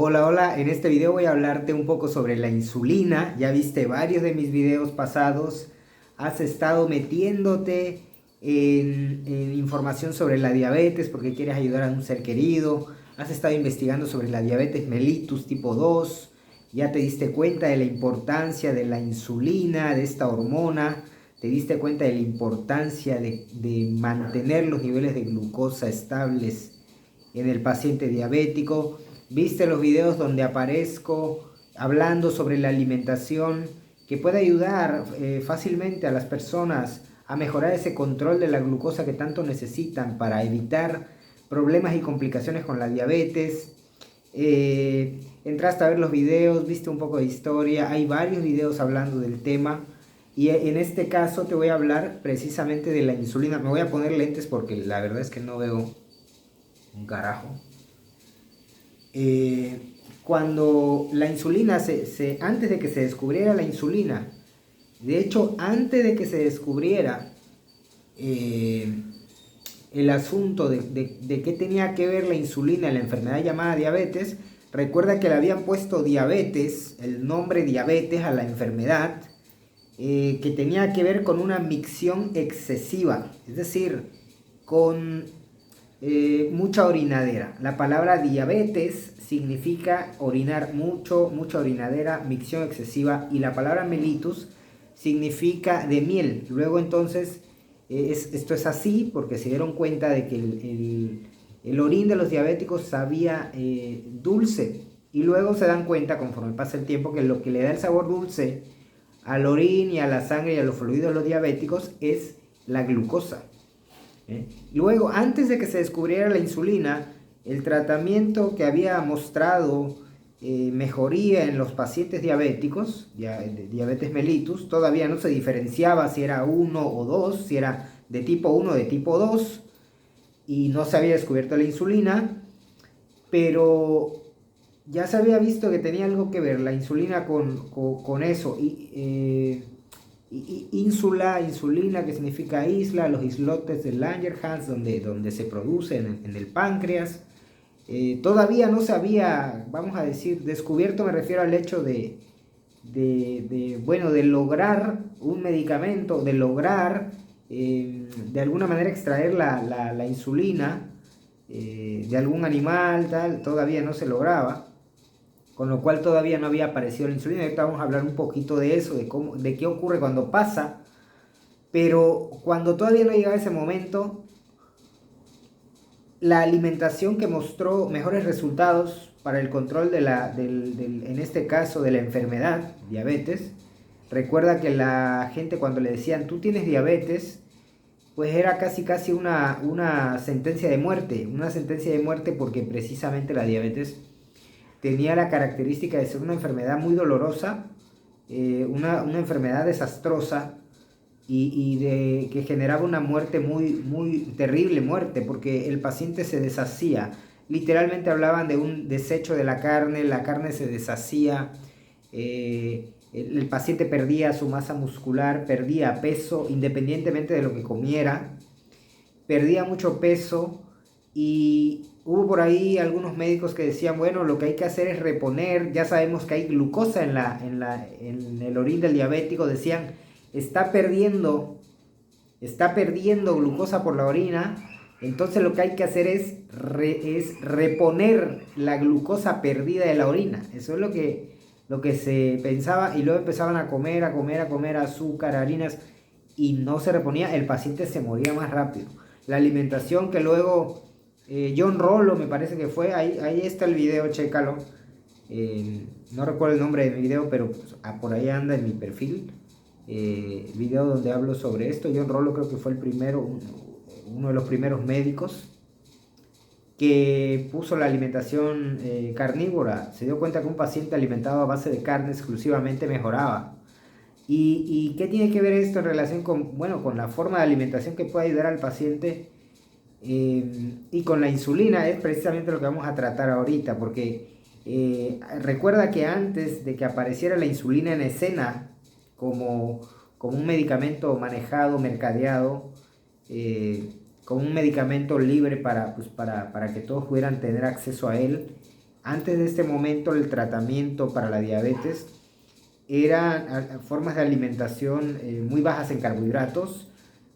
Hola, hola, en este video voy a hablarte un poco sobre la insulina. Ya viste varios de mis videos pasados, has estado metiéndote en información sobre la diabetes porque quieres ayudar a un ser querido, has estado investigando sobre la diabetes mellitus tipo 2, ya te diste cuenta de la importancia de la insulina, de esta hormona, te diste cuenta de la importancia de mantener los niveles de glucosa estables en el paciente diabético. Viste los videos donde aparezco hablando sobre la alimentación que puede ayudar fácilmente a las personas a mejorar ese control de la glucosa que tanto necesitan para evitar problemas y complicaciones con la diabetes. Entraste a ver los videos, viste un poco de historia, hay varios videos hablando del tema. Y en este caso te voy a hablar precisamente de la insulina. Me voy a poner lentes porque la verdad es que no veo un carajo. Cuando la insulina, antes de que se descubriera la insulina, de hecho, antes de que se descubriera eh, el asunto de qué tenía que ver la insulina en la enfermedad llamada diabetes, recuerda que le habían puesto diabetes, el nombre diabetes a la enfermedad, que tenía que ver con una micción excesiva, es decir, con mucha orinadera. La palabra diabetes significa orinar mucho, mucha orinadera, micción excesiva, y la palabra mellitus significa de miel. Luego entonces, esto es así porque se dieron cuenta de que el orín de los diabéticos sabía dulce, y luego se dan cuenta conforme pasa el tiempo que lo que le da el sabor dulce al orín y a la sangre y a los fluidos de los diabéticos es la glucosa. Luego, antes de que se descubriera la insulina, el tratamiento que había mostrado mejoría en los pacientes diabéticos, de diabetes mellitus, todavía no se diferenciaba si era 1 o 2, si era de tipo 1 o de tipo 2, y no se había descubierto la insulina, pero ya se había visto que tenía algo que ver la insulina con eso. Insulina, que significa isla, los islotes de Langerhans, donde se produce en el páncreas. Todavía no se había, vamos a decir, descubierto, me refiero al hecho bueno, de lograr un medicamento, de lograr de alguna manera extraer la insulina de algún animal, tal, todavía no se lograba, con lo cual todavía no había aparecido la insulina. Ahorita vamos a hablar un poquito de eso, de qué ocurre cuando pasa, pero cuando todavía no llegaba ese momento, la alimentación que mostró mejores resultados para el control en este caso de la enfermedad, diabetes. Recuerda que la gente, cuando le decían, tú tienes diabetes, pues era casi una sentencia de muerte, porque precisamente la diabetes tenía la característica de ser una enfermedad muy dolorosa, una enfermedad desastrosa, que generaba una muerte muy terrible, muerte, porque el paciente se deshacía. Literalmente hablaban de un desecho de la carne se deshacía, el paciente perdía su masa muscular, perdía peso independientemente de lo que comiera, perdía mucho peso. Y hubo por ahí algunos médicos que decían, bueno, lo que hay que hacer es reponer, ya sabemos que hay glucosa en el orín del diabético, decían, está perdiendo, está perdiendo glucosa por la orina, entonces lo que hay que hacer es reponer la glucosa perdida de la orina. Eso es lo que se pensaba, y luego empezaban a comer azúcar, harinas, y no se reponía, el paciente se moría más rápido. La alimentación que luego John Rollo, me parece que fue, ahí está el video, chécalo. No recuerdo el nombre del video, pero pues, por ahí anda en mi perfil. El video donde hablo sobre esto. John Rollo creo que fue el primero, uno de los primeros médicos que puso la alimentación carnívora. Se dio cuenta que un paciente alimentado a base de carne exclusivamente mejoraba. ¿Y qué tiene que ver esto en relación con, bueno, con la forma de alimentación que puede ayudar al paciente y con la insulina? Es precisamente lo que vamos a tratar ahorita, porque recuerda que antes de que apareciera la insulina en escena como, como un medicamento manejado, mercadeado, como un medicamento libre para que todos pudieran tener acceso a él, antes de este momento el tratamiento para la diabetes eran formas de alimentación muy bajas en carbohidratos,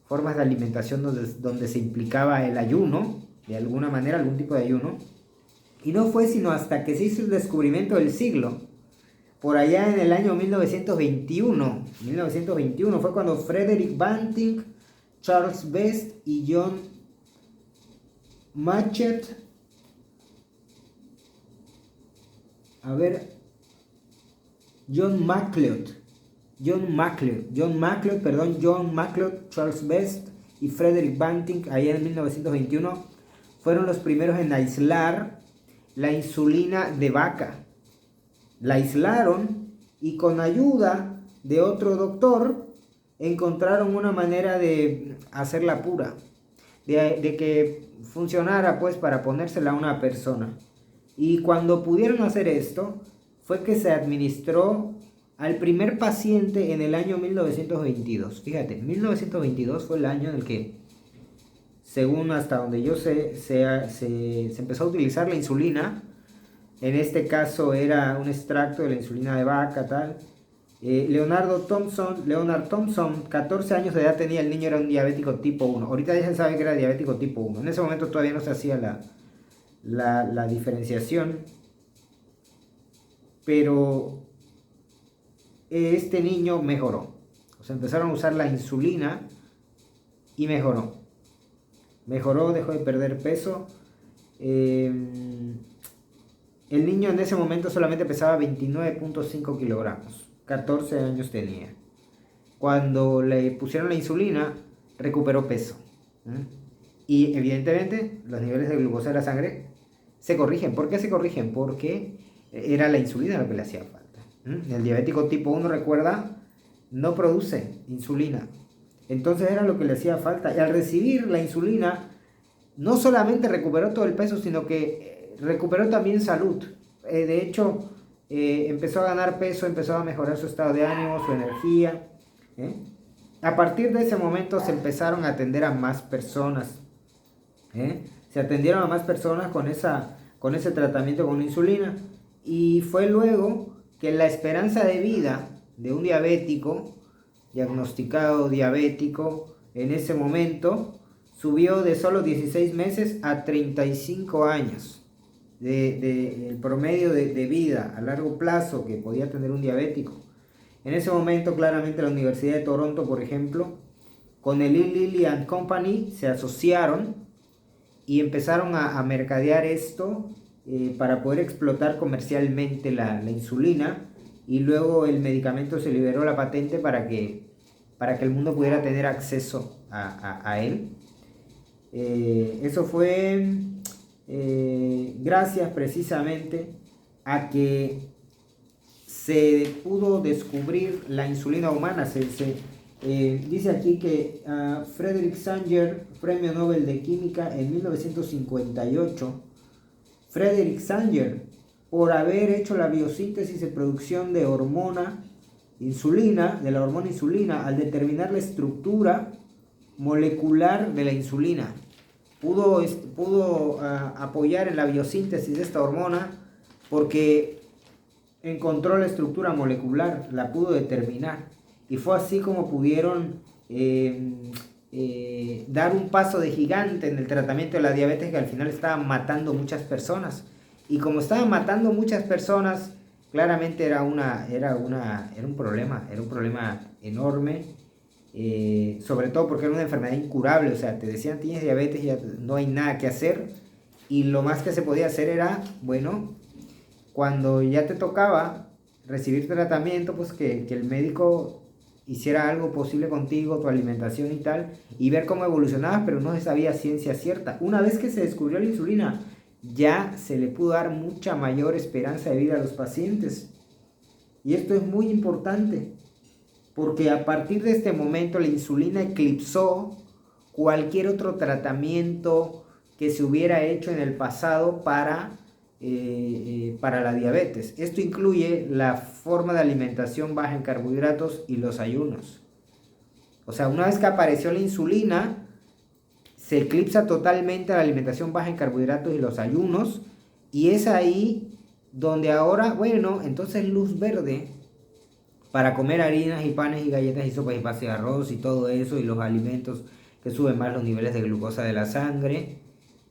formas de alimentación donde se implicaba el ayuno, de alguna manera, algún tipo de ayuno. Y no fue sino hasta que se hizo el descubrimiento del siglo, por allá en el año 1921 fue cuando Frederick Banting, Charles Best y John Macleod, Charles Best y Frederick Banting, allá en 1921, fueron los primeros en aislar la insulina de vaca. La aislaron y con ayuda de otro doctor encontraron una manera de hacerla pura, de que funcionara pues para ponérsela a una persona. Y cuando pudieron hacer esto, fue que se administró al primer paciente en el año 1922. Fíjate, 1922 fue el año en el que, según hasta donde yo sé, se empezó a utilizar la insulina. En este caso era un extracto de la insulina de vaca, tal. Leonard Thompson, 14 años de edad tenía, el niño era un diabético tipo 1. Ahorita ya se sabe que era diabético tipo 1. En ese momento todavía no se hacía la diferenciación. Pero este niño mejoró. O sea, empezaron a usar la insulina y mejoró. Mejoró, dejó de perder peso. El niño en ese momento solamente pesaba 29.5 kilogramos. 14 años tenía. Cuando le pusieron la insulina, recuperó peso. Y evidentemente los niveles de glucosa de la sangre se corrigen. ¿Por qué se corrigen? Porque era la insulina lo que le hacía falta. El diabético tipo 1, recuerda, no produce insulina. Entonces era lo que le hacía falta. Y al recibir la insulina, no solamente recuperó todo el peso, sino que recuperó también salud. De hecho, empezó a ganar peso, empezó a mejorar su estado de ánimo, su energía. A partir de ese momento se empezaron a atender a más personas. Se atendieron a más personas con ese tratamiento con insulina. Y fue luego que la esperanza de vida de un diabético, diagnosticado diabético, en ese momento subió de solo 16 meses a 35 años. El promedio de vida a largo plazo que podía tener un diabético. En ese momento, claramente, la Universidad de Toronto, por ejemplo, con el Eli Lilly and Company se asociaron y empezaron a mercadear esto para poder explotar comercialmente la insulina, y luego el medicamento se liberó la patente para que el mundo pudiera tener acceso a él. Eso fue gracias precisamente a que se pudo descubrir la insulina humana. Dice aquí que Frederick Sanger, premio Nobel de Química en 1958, Frederick Sanger, por haber hecho la biosíntesis y producción de hormona insulina, de la hormona insulina, al determinar la estructura molecular de la insulina, pudo apoyar en la biosíntesis de esta hormona porque encontró la estructura molecular, la pudo determinar, y fue así como pudieron dar un paso de gigante en el tratamiento de la diabetes, que al final estaba matando muchas personas. Y como estaban matando muchas personas, claramente era un problema enorme, sobre todo porque era una enfermedad incurable. O sea, te decían tienes diabetes, ya no hay nada que hacer, y lo más que se podía hacer era, bueno, cuando ya te tocaba recibir tratamiento, pues que el médico hiciera algo posible contigo, tu alimentación y tal, y ver cómo evolucionabas, pero no se sabía ciencia cierta. Una vez que se descubrió la insulina, ya se le pudo dar mucha mayor esperanza de vida a los pacientes. Y esto es muy importante, porque a partir de este momento la insulina eclipsó cualquier otro tratamiento que se hubiera hecho en el pasado para la diabetes. Esto incluye la forma de alimentación baja en carbohidratos y los ayunos. O sea, una vez que apareció la insulina, se eclipsa totalmente la alimentación baja en carbohidratos y los ayunos, y es ahí donde ahora, bueno, entonces luz verde para comer harinas y panes y galletas y sopas y pasas de arroz y todo eso, y los alimentos que suben más los niveles de glucosa de la sangre,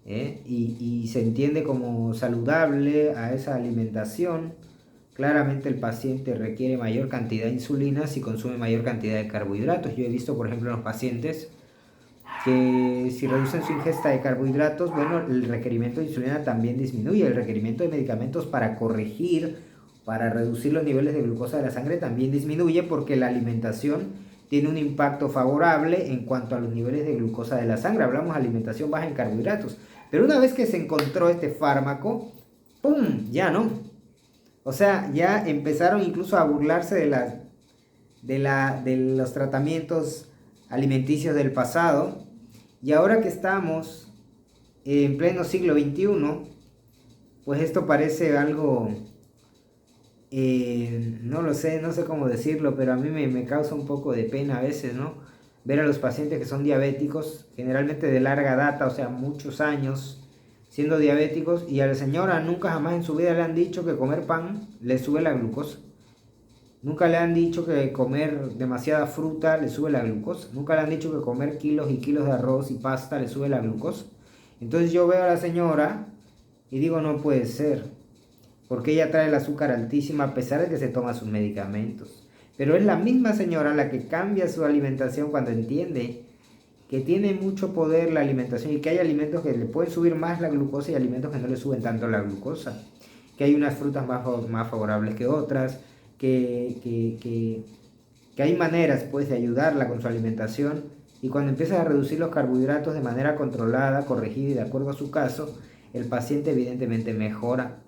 y se entiende como saludable a esa alimentación. Claramente el paciente requiere mayor cantidad de insulina si consume mayor cantidad de carbohidratos. Yo he visto, por ejemplo, en los pacientes que si reducen su ingesta de carbohidratos, bueno, el requerimiento de insulina también disminuye. El requerimiento de medicamentos para corregir, para reducir los niveles de glucosa de la sangre también disminuye, porque la alimentación tiene un impacto favorable en cuanto a los niveles de glucosa de la sangre. Hablamos de alimentación baja en carbohidratos. Pero una vez que se encontró este fármaco, ¡pum! Ya no. O sea, ya empezaron incluso a burlarse de los tratamientos alimenticios del pasado. Y ahora que estamos en pleno siglo XXI, pues esto parece algo, no lo sé, no sé cómo decirlo, pero a mí me causa un poco de pena a veces, ¿no? Ver a los pacientes que son diabéticos, generalmente de larga data, o sea, muchos años siendo diabéticos, y a la señora nunca jamás en su vida le han dicho que comer pan le sube la glucosa. Nunca le han dicho que comer demasiada fruta le sube la glucosa. Nunca le han dicho que comer kilos y kilos de arroz y pasta le sube la glucosa. Entonces yo veo a la señora y digo, no puede ser, porque ella trae el azúcar altísima a pesar de que se toma sus medicamentos. Pero es la misma señora la que cambia su alimentación cuando entiende que tiene mucho poder la alimentación, y que hay alimentos que le pueden subir más la glucosa y alimentos que no le suben tanto la glucosa. Que hay unas frutas más favorables que otras, que hay maneras, pues, de ayudarla con su alimentación. Y cuando empiezas a reducir los carbohidratos de manera controlada, corregida y de acuerdo a su caso, el paciente evidentemente mejora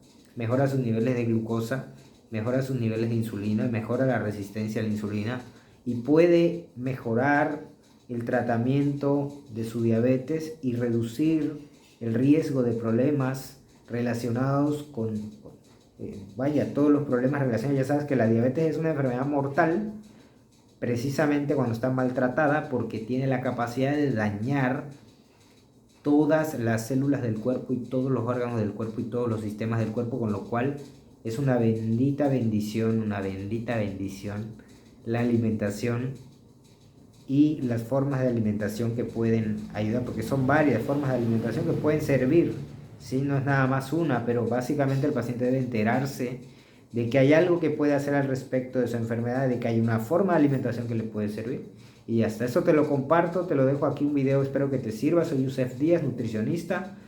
sus niveles de glucosa, mejora sus niveles de insulina, mejora la resistencia a la insulina, y puede mejorar el tratamiento de su diabetes y reducir el riesgo de problemas relacionados con todos los problemas relacionados. Ya sabes que la diabetes es una enfermedad mortal precisamente cuando está maltratada, porque tiene la capacidad de dañar todas las células del cuerpo y todos los órganos del cuerpo y todos los sistemas del cuerpo, con lo cual es una bendita bendición la alimentación y las formas de alimentación que pueden ayudar, porque son varias formas de alimentación que pueden servir, ¿sí? No es nada más una, pero básicamente el paciente debe enterarse de que hay algo que puede hacer al respecto de su enfermedad, de que hay una forma de alimentación que le puede servir. Y hasta eso te lo comparto, te lo dejo aquí un video, espero que te sirva. Soy Yusef Díaz, nutricionista.